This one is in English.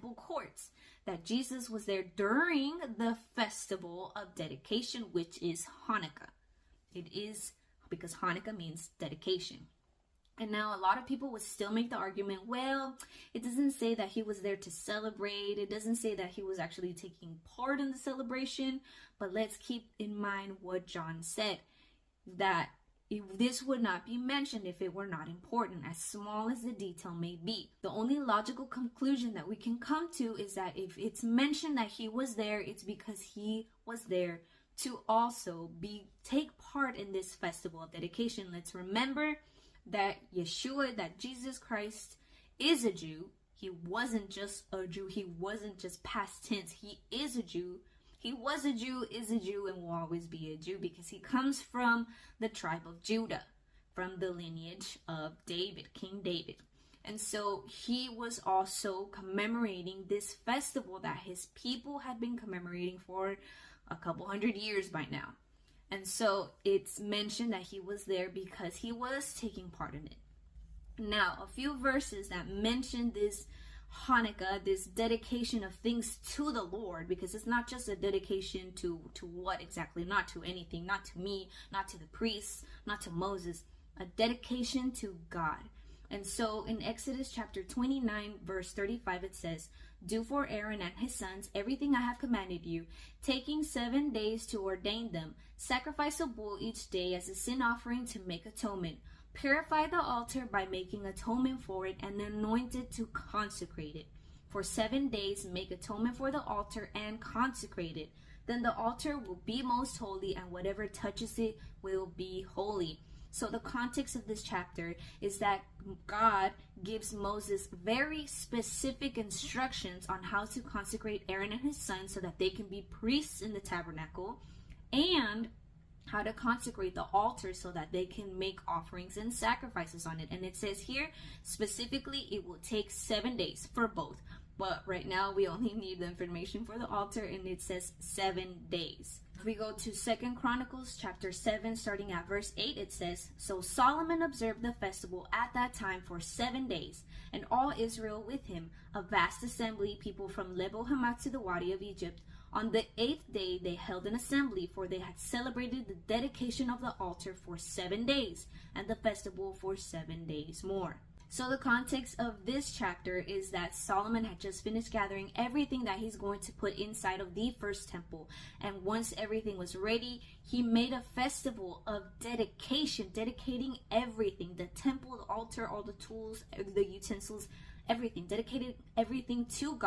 temple courts, that Jesus was there during the festival of dedication, which is Hanukkah. It is because Hanukkah means dedication. And now a lot of people would still make the argument, well, it doesn't say that he was there to celebrate. It doesn't say that he was actually taking part in the celebration. But let's keep in mind what John said, that this would not be mentioned if it were not important, as small as the detail may be. The only logical conclusion that we can come to is that if it's mentioned that he was there, it's because he was there to also take part in this festival of dedication. Let's remember that Yeshua, that Jesus Christ is a Jew. He wasn't just a Jew. He wasn't just past tense. He is a Jew. He was a Jew, is a Jew, and will always be a Jew because he comes from the tribe of Judah, from the lineage of David, King David. And so he was also commemorating this festival that his people had been commemorating for a couple hundred years by now. And so it's mentioned that he was there because he was taking part in it. Now, a few verses that mention this Hanukkah, this dedication of things to the Lord, because it's not just a dedication to what exactly, not to anything, not to me, not to the priests, not to Moses, a dedication to God. And so in Exodus chapter 29, verse 35, it says, "Do for Aaron and his sons everything I have commanded you, taking 7 days to ordain them. Sacrifice a bull each day as a sin offering to make atonement. Purify the altar by making atonement for it, and anoint it to consecrate it. For 7 days make atonement for the altar and consecrate it. Then the altar will be most holy, and whatever touches it will be holy." So the context of this chapter is that God gives Moses very specific instructions on how to consecrate Aaron and his sons so that they can be priests in the tabernacle, and how to consecrate the altar so that they can make offerings and sacrifices on it. And it says here specifically it will take 7 days for both. But right now we only need the information for the altar, and it says 7 days. If we go to 2 Chronicles chapter 7, starting at verse 8, it says, "So Solomon observed the festival at that time for 7 days, and all Israel with him, a vast assembly, people from Lebo Hamath to the Wadi of Egypt. On the 8th day they held an assembly, for they had celebrated the dedication of the altar for 7 days, and the festival for 7 days more." So the context of this chapter is that Solomon had just finished gathering everything that he's going to put inside of the first temple. And once everything was ready, he made a festival of dedication, dedicating everything, the temple, the altar, all the tools, the utensils, everything, dedicated everything to God.